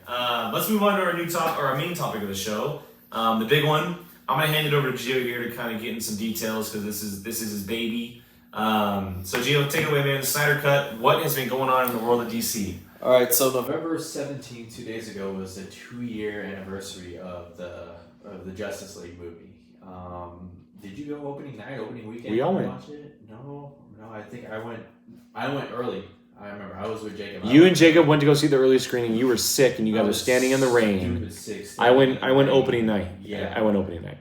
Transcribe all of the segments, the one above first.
Let's move on to our main topic of the show. The big one. I'm gonna hand it over to Gio here to kind of get in some details because this is his baby. So Gio, take it away, man. Snyder Cut. What has been going on in the world of DC? All right, so November 17th, 2 days ago, was the 2-year anniversary of the Justice League movie. Did you go opening weekend? We all went. Watch it? No. I think I went early. I remember I was with Jacob. You and Jacob went to go see the early screening. You were sick, and you guys were standing in the rain. I went opening night. Yeah, I went opening night.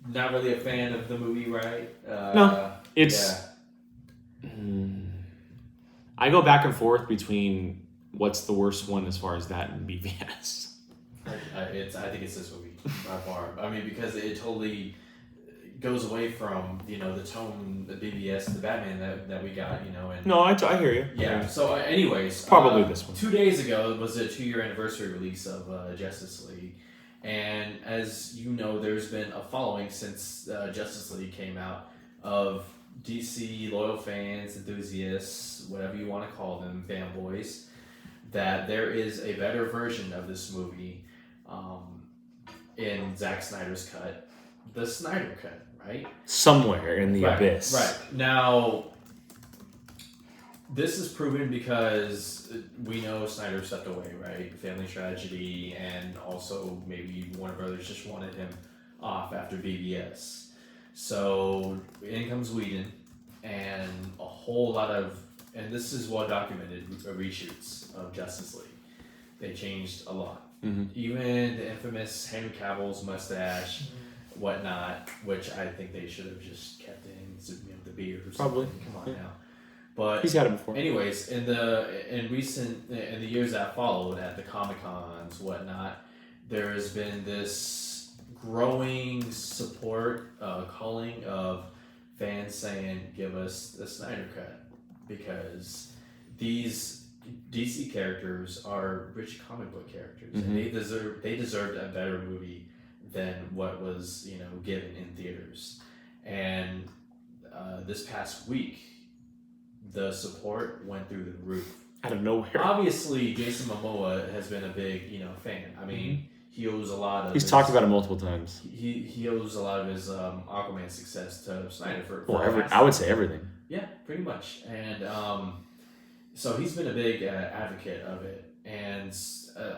Not really a fan of the movie, right? No, it's. Yeah. I go back and forth between what's the worst one as far as that and BVS. I think it's this movie by far. I mean, because it totally goes away from the tone, the BVS, the Batman that we got, and no, I hear you. Yeah. So, anyways, probably this one. 2 days ago was the 2-year anniversary release of Justice League, and as you know, there's been a following since Justice League came out of DC loyal fans, enthusiasts, whatever you want to call them, fanboys, that there is a better version of this movie in Zack Snyder's cut, the Snyder Cut, right? Somewhere in the abyss. Right. Now, this is proven because we know Snyder stepped away, right? Family tragedy, and also maybe Warner Brothers just wanted him off after BVS. So in comes Whedon, and a whole lot of, and this is well documented, reshoots of Justice League. They changed a lot. Mm-hmm. Even the infamous Henry Cavill's mustache, whatnot, which I think they should have just kept in, the beard or something. Probably. Come on now. But he's had it before. Anyways, in the years that followed at the Comic-Cons, whatnot, there has been this growing support, calling of fans saying, give us the Snyder Cut, because these DC characters are rich comic book characters, and they deserved a better movie than what was given in theaters. And this past week, the support went through the roof. Out of nowhere. Obviously, Jason Momoa has been a big fan. I mean, he owes a lot of. He's talked about it multiple times. He owes a lot of his Aquaman success to Snyder for I would say everything. Yeah, pretty much. And so he's been a big advocate of it. And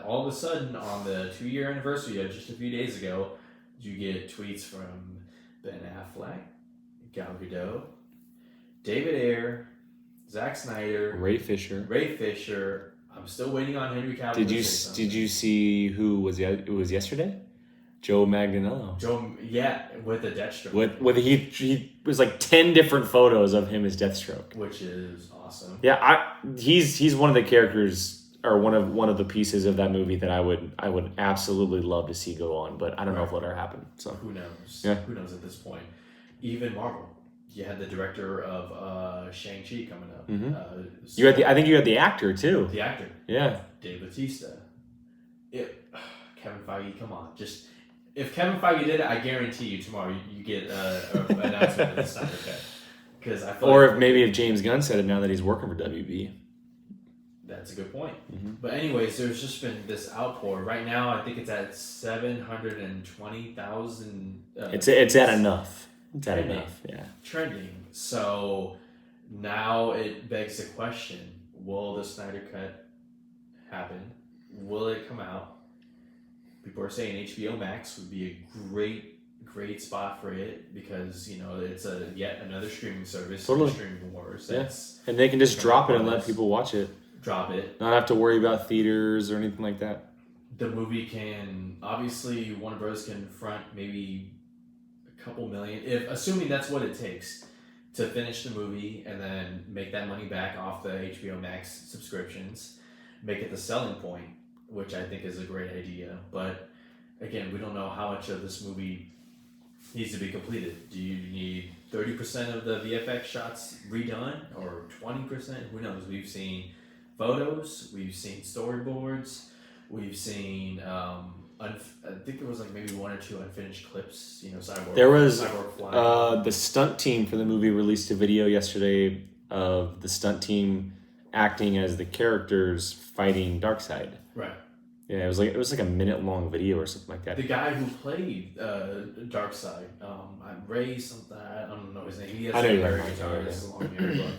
all of a sudden, on the 2-year anniversary of just a few days ago, you get tweets from Ben Affleck, Gal Gadot, David Ayer, Zack Snyder, Ray Fisher. I'm still waiting on Henry Cavill. Did you see who was it was yesterday? Joe Manganiello. With the Deathstroke. With he was like 10 different photos of him as Deathstroke, which is awesome. Yeah, he's one of the characters, or one of the pieces of that movie that I would absolutely love to see go on, but I don't know if it'll ever happen. So who knows? Yeah. Who knows at this point? Even Marvel. You had the director of Shang-Chi coming up. Mm-hmm. I think you had the actor too. The actor. Yeah. Dave Bautista. Kevin Feige, come on. Just if Kevin Feige did it, I guarantee you tomorrow you get an announcement of the Snyder Cut. Because I feel if James Gunn said it now that he's working for WB. That's a good point. Mm-hmm. But anyways, there's just been this outpour. Right now, I think it's at 720,000. It's at enough. It's at enough, yeah. Trending. So now it begs the question, will the Snyder Cut happen? Will it come out? People are saying HBO Max would be a great spot for it because, it's yet another streaming service. Totally. Streaming wars. Yeah. And they can just drop it and let people watch it. Drop it. Not have to worry about theaters or anything like that. The movie can, obviously, Warner Bros. Can front maybe couple million, assuming that's what it takes to finish the movie and then make that money back off the HBO Max subscriptions, make it the selling point, which I think is a great idea. But again, we don't know how much of this movie needs to be completed. Do you need 30% of the VFX shots redone or 20%? Who knows? We've seen photos, we've seen storyboards, we've seen I think there was maybe 1 or 2 unfinished clips. Cyborg. There was Cyborg flying. The stunt team for the movie released a video yesterday of the stunt team acting as the characters fighting Darkseid. Right. Yeah, it was like a minute-long video or something like that. The guy who played Darkseid, I'm Ray something. I don't know his name. He has I know a you're very right, guitarist, long hair,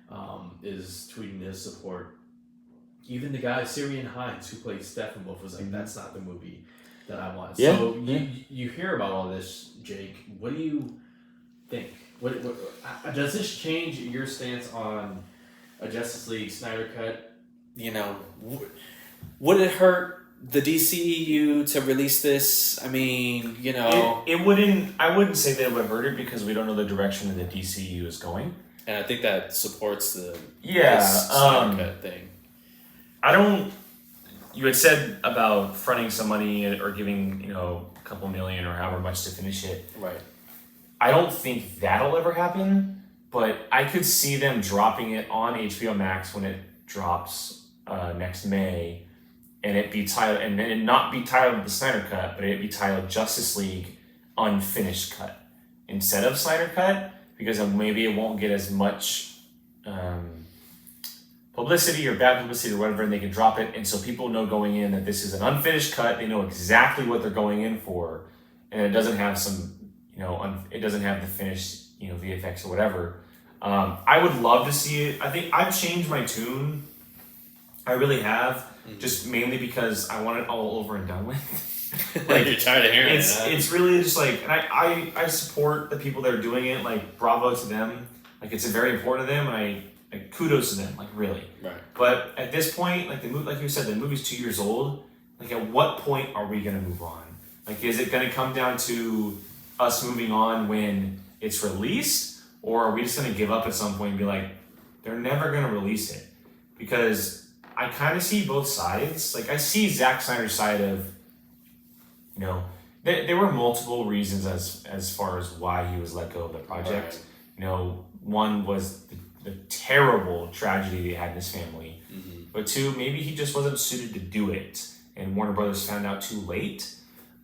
but is tweeting his support. Even the guy Syrian Hines who played Steppenwolf was like, "That's not the movie that I want." Yeah, So yeah. you hear about all this, Jake. What do you think? What does this change your stance on a Justice League Snyder cut? You know, would it hurt the DCEU to release this? I mean, you know, It wouldn't. I wouldn't say that it would hurt it because we don't know the direction that the DCU is going. and I think that supports the Yeah, this Snyder cut thing. I don't. You had said about fronting some money or giving a couple million or however much to finish it. Right. I don't think that'll ever happen, but I could see them dropping it on HBO Max when it drops next May, and it be titled and it not be titled the Snyder Cut, but it be titled Justice League Unfinished Cut instead of Snyder Cut, because then maybe it won't get as much publicity or bad publicity or whatever, and they can drop it, and so people know going in that this is an unfinished cut. They know exactly what they're going in for, and it doesn't have some, it doesn't have the finished, VFX or whatever. I would love to see it. I think I've changed my tune. I really have, just mainly because I want it all over and done with. Like you're tired of hearing it. Huh? It's really just like, and I support the people that are doing it. Like, bravo to them. Like, it's very important to them, and kudos to them. Like, really. Right. But at this point, like like you said, the movie's 2 years old. Like, at what point are we gonna move on? Like, is it gonna come down to us moving on when it's released, or are we just gonna give up at some point and be like, they're never gonna release it? Because I kind of see both sides. Like, I see Zack Snyder's side of, there were multiple reasons as far as why he was let go of the project. Right. One was the terrible tragedy he had in his family. Mm-hmm. But two, maybe he just wasn't suited to do it, and Warner Brothers found out too late.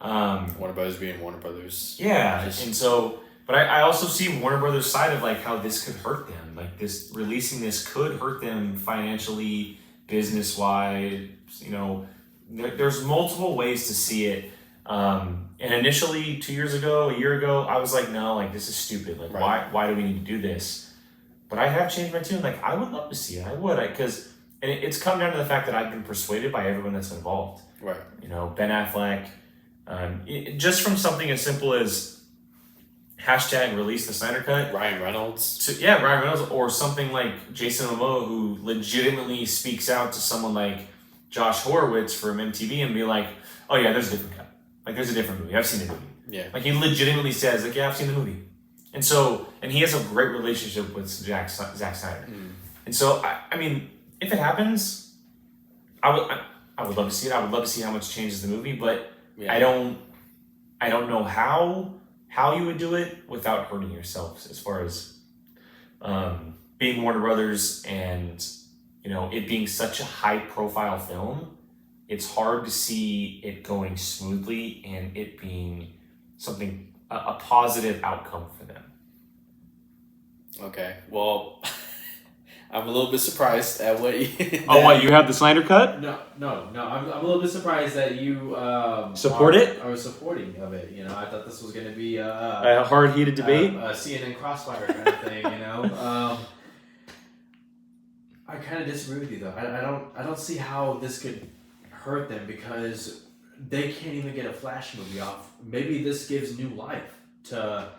Warner Brothers being Warner Brothers. Yeah, and so, but I also see Warner Brothers' side of like how this could hurt them. Like, this releasing this could hurt them financially, business wise. There's multiple ways to see it. And initially, 2 years ago, a year ago, I was like, no, like, this is stupid. Like, Right. why do we need to do this? But I have changed my tune. Like, I would love to see it. I would, because it's come down to the fact that I've been persuaded by everyone that's involved. Right. Ben Affleck, just from something as simple as hashtag release the Snyder Cut. Ryan Reynolds. Ryan Reynolds, or something like Jason Momoa, who legitimately speaks out to someone like Josh Horowitz from MTV and be like, oh yeah, there's a different cut. Like, there's a different movie. I've seen the movie. Yeah. Like, he legitimately says, like, yeah, I've seen the movie. And so, and he has a great relationship with Zack Snyder. And so, I mean, if it happens, I would love to see it. I would love to see how much changes the movie, but Yeah. I don't know how you would do it without hurting yourselves, as far as being Warner Brothers and it being such a high profile film. It's hard to see it going smoothly and it being something a positive outcome for them. Okay. Well, I'm a little bit surprised at what you. Oh, what, you have the Snyder Cut? No. I'm a little bit surprised that you Support it? Are supporting of it. I thought this was going to be A hard heated debate? a CNN crossfire kind of thing. I kind of disagree with you though. I don't see how this could hurt them, because they can't even get a Flash movie off. Maybe this gives new life to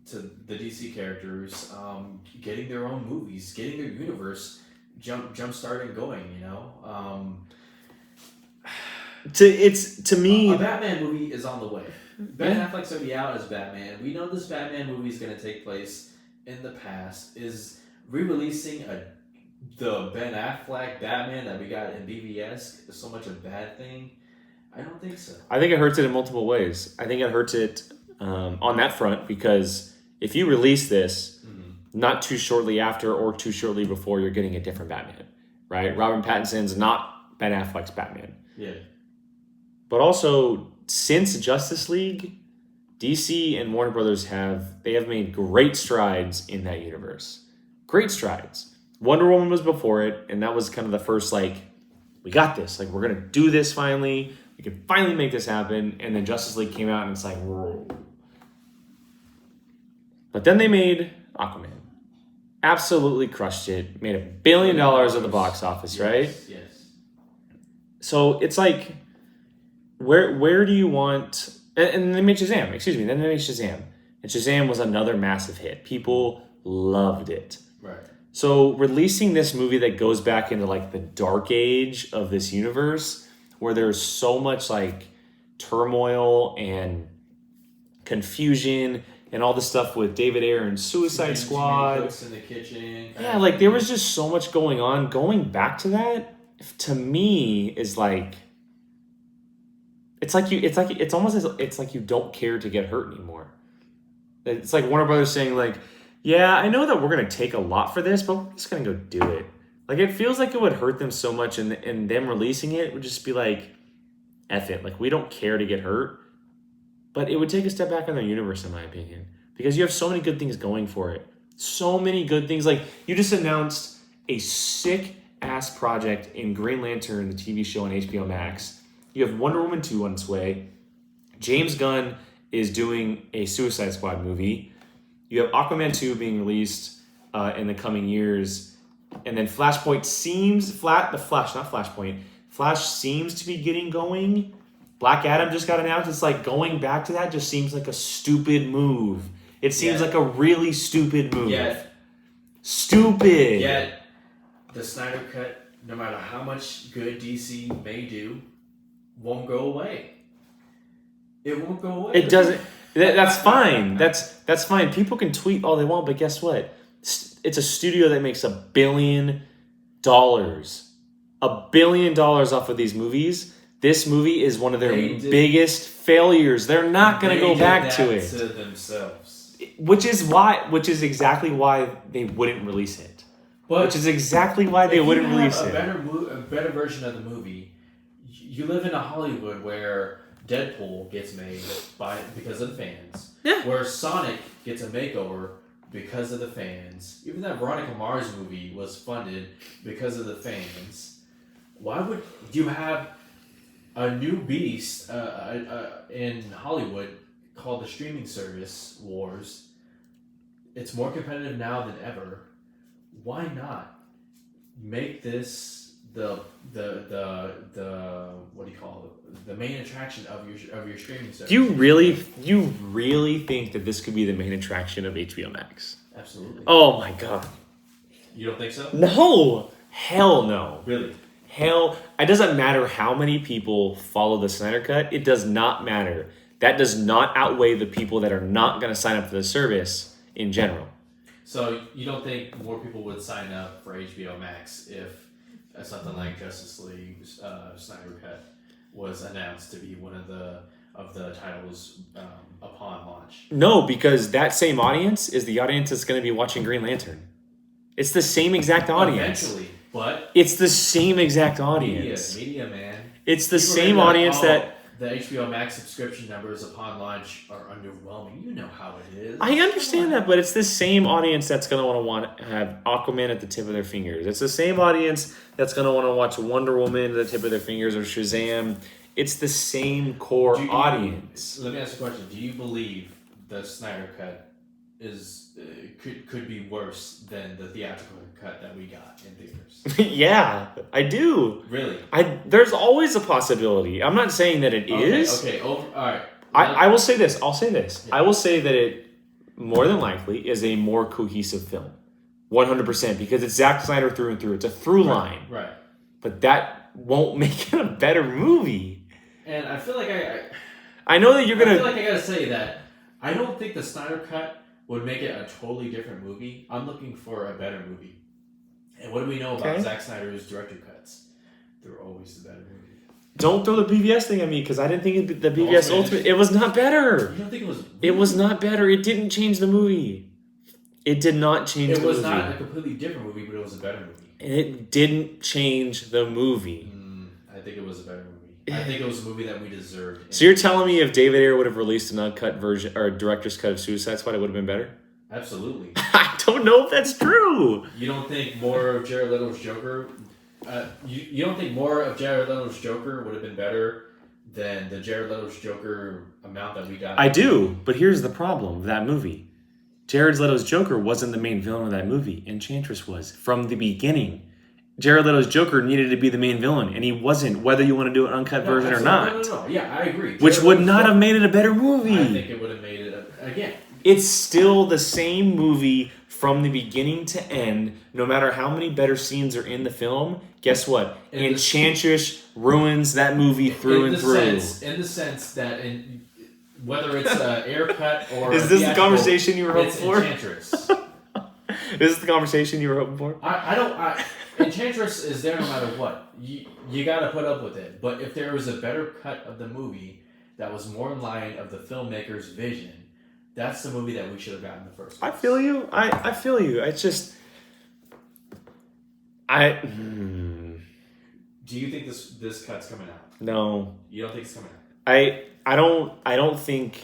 the DC characters, getting their own movies, getting their universe jump starting going. To me, A Batman movie is on the way. Ben Affleck's already out as Batman. We know this Batman movie is going to take place in the past. Is re-releasing the Ben Affleck Batman that we got in BVS so much a bad thing? I don't think so. I think it hurts it in multiple ways. I think it hurts it on that front, because if you release this not too shortly after or too shortly before, you're getting a different Batman, right? Robert Pattinson's not Ben Affleck's Batman. Yeah. But also, since Justice League, DC and Warner Brothers have made great strides in that universe. Great strides. Wonder Woman was before it, and that was kind of the first, like, we got this. Like, we're going to do this finally. We can finally make this happen. And then Justice League came out, and it's like, whoa. But then they made Aquaman. Absolutely crushed it. Made $1 billion at the box office, right? Yes. So it's like, where do you want... And they made Shazam. Excuse me. Then they made Shazam. And Shazam was another massive hit. People loved it. Right. So releasing this movie that goes back into like the dark age of this universe, where there's so much like turmoil and confusion and all the stuff with David Ayer's Suicide Squad. Cooks in the kitchen. Yeah, like there was just so much going on. Going back to that, to me, is like it's like you don't care to get hurt anymore. It's like Warner Brothers saying like, yeah, I know that we're gonna take a lot for this, but we're just gonna go do it. Like it feels like it would hurt them so much, and them releasing it would just be like, F it. Like we don't care to get hurt, but it would take a step back in their universe, in my opinion, because you have so many good things going for it. So many good things. Like you just announced a sick ass project in Green Lantern, the TV show on HBO Max. You have Wonder Woman 2 on its way. James Gunn is doing a Suicide Squad movie. You have Aquaman 2 being released in the coming years. And then Flashpoint seems Flash seems to be getting going. Black Adam just got announced. It's like going back to that just seems like a stupid move. It seems like a really stupid move. Stupid. Yet, the Snyder Cut, no matter how much good DC may do, won't go away. It won't go away. It doesn't. That's fine. That's fine. People can tweet all they want, but guess what? It's a studio that makes $1 billion. $1 billion off of these movies. This movie is one of their biggest failures. They're not going to go back to it. To themselves. Which is exactly why they wouldn't release it. But which is exactly why they wouldn't release it. A better version of the movie. You live in a Hollywood where Deadpool gets made because of the fans. Yeah. Where Sonic gets a makeover because of the fans. Even that Veronica Mars movie was funded because of the fans. Why would you have a new beast in Hollywood called the streaming service wars? It's more competitive now than ever. Why not make this the what do you call it? The main attraction of your streaming service? Do you really think that this could be the main attraction of HBO Max? Absolutely. Oh my god. You don't think so? No. Hell no. Really? Hell, it doesn't matter how many people follow the Snyder Cut. It does not matter. That does not outweigh the people that are not going to sign up for the service in general. So you don't think more people would sign up for HBO Max if something like Justice League Snyder Cut was announced to be one of the titles upon launch? No, because that same audience is the audience that's going to be watching Green Lantern. It's the same exact audience. Eventually, but it's the same exact audience. Media, man. It's the same audience that the HBO Max subscription numbers upon launch are underwhelming. You know how it is. I understand that, but it's the same audience that's going to want to have Aquaman at the tip of their fingers. It's the same audience that's going to want to watch Wonder Woman at the tip of their fingers or Shazam. It's the same core audience. Let me ask you a question. Do you believe the Snyder Cut is could be worse than the theatrical cut that we got in theaters? Yeah, I do. Really? There's always a possibility. I'm not saying that it is. Okay. All right. I will say this. I'll say this. Yeah. I will say that it more than likely is a more cohesive film. 100%, because it's Zack Snyder through and through. It's a through line. Right. But that won't make it a better movie. And I feel like I know that you're gonna. I feel like I gotta say that I don't think the Snyder Cut would make it a totally different movie. I'm looking for a better movie. And what do we know about Zack Snyder's director cuts? They're always the better movie. Don't throw the BVS thing at me, because I didn't think the BVS Ultimate. It was not better. You don't think it was? It was not better. It didn't change the movie. It did not change the movie. It was not a completely different movie, but it was a better movie. It didn't change the movie. I think it was a better movie. I think it was a movie that we deserved. So you're telling me if David Ayer would have released an uncut version or a director's cut of Suicide Squad, it would have been better? Absolutely. I don't know if that's true. You don't think more of Jared Leto's Joker? You don't think more of Jared Leto's Joker would have been better than the Jared Leto's Joker amount that we got? I do, but here's the problem with that movie. Jared Leto's Joker wasn't the main villain of that movie. Enchantress was from the beginning. Jared Leto's Joker needed to be the main villain, and he wasn't, whether you want to do an uncut version or not. No. Yeah, I agree. Which Jared would Leto's not Joker, have made it a better movie. I think it would have made it, again. It's still the same movie from the beginning to end, no matter how many better scenes are in the film. Guess what? Enchantress ruins that movie through and through. In the sense that, whether it's an air cut or is this the conversation you were hoping for? Enchantress. Is this the conversation you were hoping for? Enchantress is there no matter what. You got to put up with it. But if there was a better cut of the movie that was more in line of the filmmaker's vision, that's the movie that we should have gotten in the first place. I feel you. I feel you. It's just... Do you think this cut's coming out? No. You don't think it's coming out? I don't think...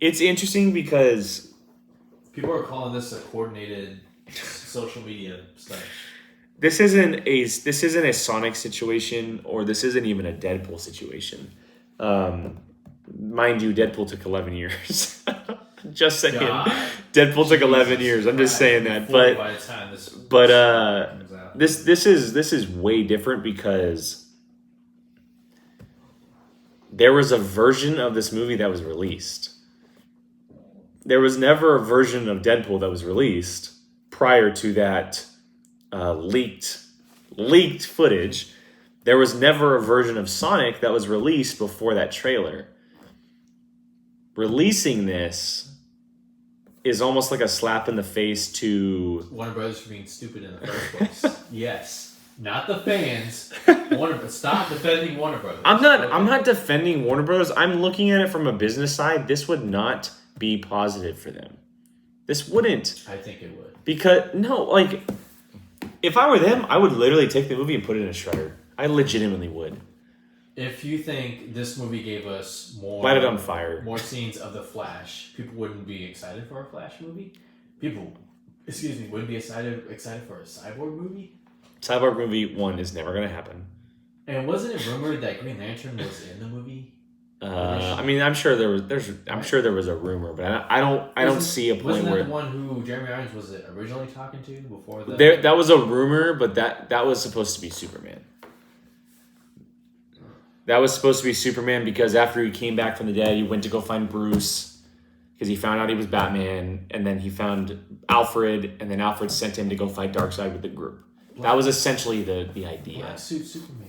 It's interesting because... People are calling this a coordinated social media stuff. This isn't a Sonic situation, or this isn't even a Deadpool situation. Mind you, Deadpool took 11 years. Just saying. God. Deadpool took 11 years. I'm just saying that. By the time this is way different because there was a version of this movie that was released. There was never a version of Deadpool that was released prior to that leaked footage. There was never a version of Sonic that was released before that trailer. Releasing this is almost like a slap in the face to Warner Brothers for being stupid in the first place. Yes, not the fans. Stop defending Warner Brothers. I'm not defending Warner Brothers. I'm looking at it from a business side. This would not be positive for them. This wouldn't. I think it would. Because if I were them, I would literally take the movie and put it in a shredder. I legitimately would. If you think this movie gave us light it on fire, more scenes of the Flash, people wouldn't be excited for a Flash movie. People, wouldn't be excited for a Cyborg movie. Cyborg movie 1 is never going to happen. And wasn't it rumored that Green Lantern was in the movie? I'm sure there was. I'm sure there was a rumor, but I don't see a point wasn't that where the one who Jeremy Irons was originally talking to before the. That was a rumor, but that was supposed to be Superman. That was supposed to be Superman because after he came back from the dead, he went to go find Bruce because he found out he was Batman, and then he found Alfred, and then Alfred sent him to go fight Darkseid with the group. That was essentially the idea. Black suit Superman.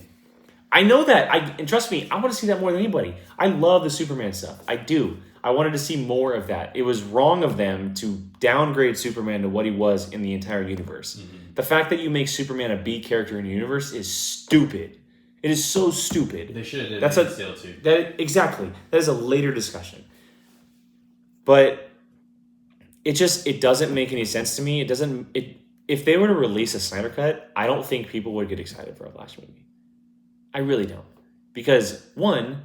I know that. And trust me, I want to see that more than anybody. I love the Superman stuff. I do. I wanted to see more of that. It was wrong of them to downgrade Superman to what he was in the entire universe. Mm-hmm. The fact that you make Superman a B character in the universe is stupid. It is so stupid. They should have done it too. Exactly. That is a later discussion. But it doesn't make any sense to me. If they were to release a Snyder Cut, I don't think people would get excited for a Flash movie. I really don't. Because, 1,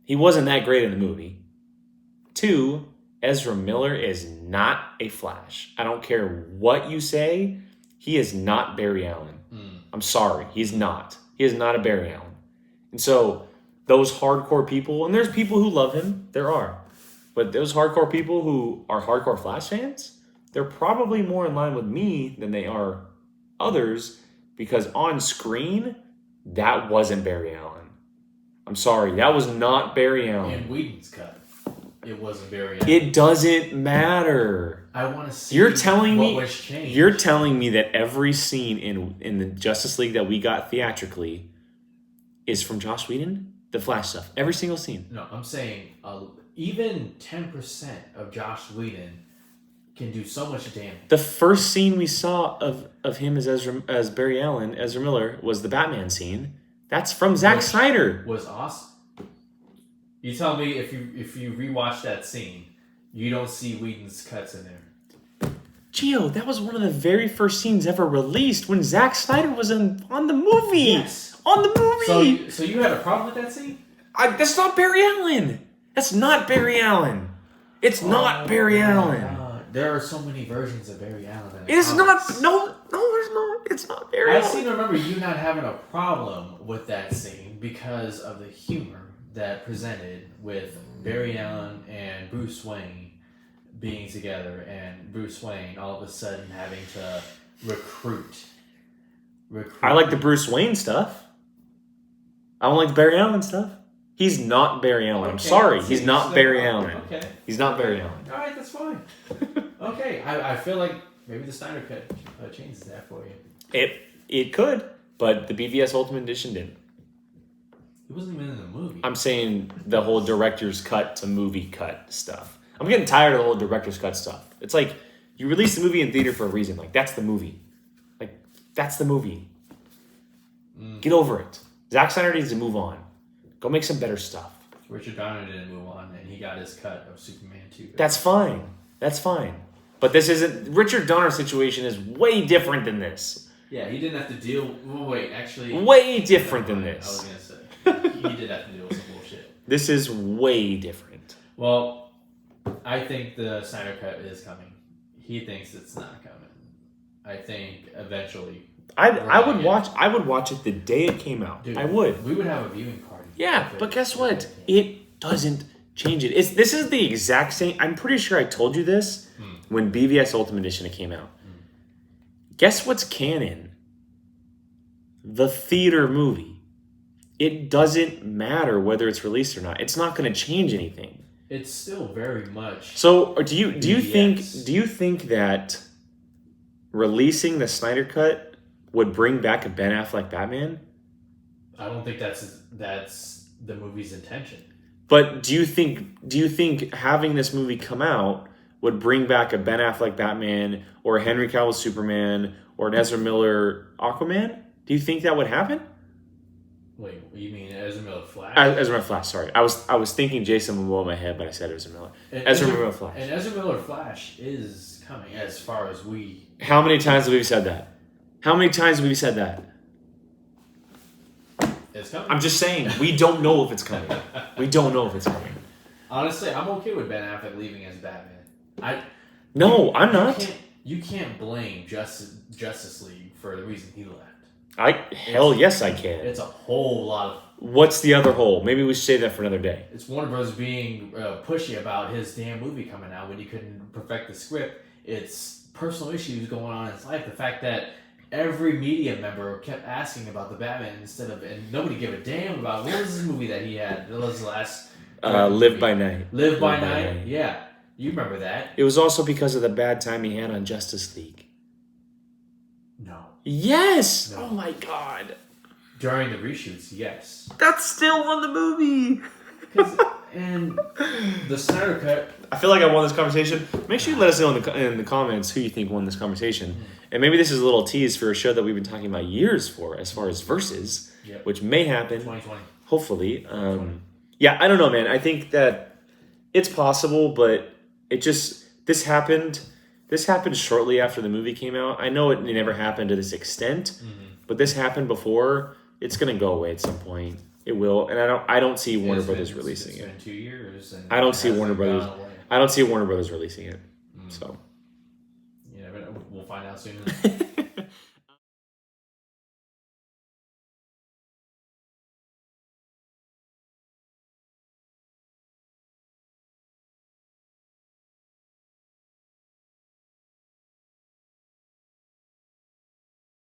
he wasn't that great in the movie. 2, Ezra Miller is not a Flash. I don't care what you say. He is not Barry Allen. I'm sorry. He's not. He is not a Barry Allen. And so, those hardcore people, and there's people who love him. There are. But those hardcore people who are hardcore Flash fans, they're probably more in line with me than they are others. Because on screen, that wasn't Barry Allen. I'm sorry. That was not Barry Allen. In Whedon's cut, it wasn't Barry Allen. It doesn't matter. I want to see You're telling me that every scene in the Justice League that we got theatrically is from Joss Whedon? The Flash stuff. Every single scene. No, I'm saying even 10% of Joss Whedon can do so much damage. The first scene we saw of him as Barry Allen, Ezra Miller, was the Batman scene. That's from Zack Snyder. Was awesome. You tell me if you rewatch that scene, you don't see Whedon's cuts in there. Gio, that was one of the very first scenes ever released when Zack Snyder was on the movie. Yes. On the movie. So you had a problem with that scene? That's not Barry Allen. That's not Barry Allen. It's not Barry Allen. There are so many versions of Barry Allen. It's not. No, there's not. It's not Barry I Allen. seem to remember you not having a problem with that scene because of the humor that presented with Barry Allen and Bruce Wayne being together, and Bruce Wayne all of a sudden having to recruit. I like the Bruce Wayne stuff. I don't like the Barry Allen stuff. He's not Barry Allen. I'm sorry. He's not Barry Allen. Okay. He's not Barry Allen. All right, that's fine. Okay, I feel like maybe the Snyder Cut changes that for you. It could, but the BVS Ultimate Edition didn't. He wasn't even in the movie. I'm saying the whole director's cut to movie cut stuff. I'm getting tired of the whole director's cut stuff. It's like you release the movie in theater for a reason. Like that's the movie. Like that's the movie. Get over it. Zack Snyder needs to move on. Go make some better stuff. Richard Donner didn't move on, and he got his cut of Superman 2. That's fine. That's fine. But this isn't... Richard Donner's situation is way different than this. Yeah, he didn't have to deal... Well, wait, actually... Way different than this. I was going to say. He did have to deal with some bullshit. This is way different. Well, I think the Snyder Cut is coming. He thinks it's not coming. I think eventually... I would watch it the day it came out. Dude, I would. We would have a viewing party. Yeah, but guess what? It doesn't change it. This is the exact same. I'm pretty sure I told you this when BVS Ultimate Edition came out. Guess what's canon? The theater movie. It doesn't matter whether it's released or not. It's not going to change anything. It's still very much. So, do you think that releasing the Snyder Cut would bring back a Ben Affleck Batman? I don't think that's the movie's intention. But do you think having this movie come out would bring back a Ben Affleck Batman or a Henry Cavill Superman or an Ezra Miller Aquaman? Do you think that would happen? Wait, you mean Ezra Miller Flash? Ezra Miller Flash. Sorry, I was thinking Jason Momoa in my head, but I said Ezra Miller. Ezra Miller Flash. And Ezra Miller Flash is coming, as far as we. How many times have we said that? How many times have we said that? It's coming. I'm just saying, we don't know if it's coming. We don't know if it's coming. Honestly, I'm okay with Ben Affleck leaving as Batman. I'm not. You can't blame Justice League for the reason he left. Yes, I can. It's a whole lot of... What's the other hole? Maybe we should save that for another day. It's Warner Bros. Being pushy about his damn movie coming out when he couldn't perfect the script. It's personal issues going on in his life. The fact that every media member kept asking about the Batman and nobody gave a damn about what was this movie that he had. That was the last... Live by Night. Live by Night. Yeah. You remember that. It was also because of the bad time he had on Justice League. No. Yes! No. Oh my god. During the reshoots, yes. That's still on the movie! And the Snyder Cut... I feel like I won this conversation. Make sure you let us know in the comments who you think won this conversation. And maybe this is a little tease for a show that we've been talking about years for, as far as Versus, which may happen. 2020. Hopefully. Yeah, I don't know, man. I think that it's possible, but this happened shortly after the movie came out. I know it never happened to this extent, but this happened before. It's going to go away at some point. It will, and I don't see Warner Brothers releasing it. It's been 2 years. And I don't see Warner Brothers. I don't see Warner Brothers releasing it. So, yeah, we'll find out soon.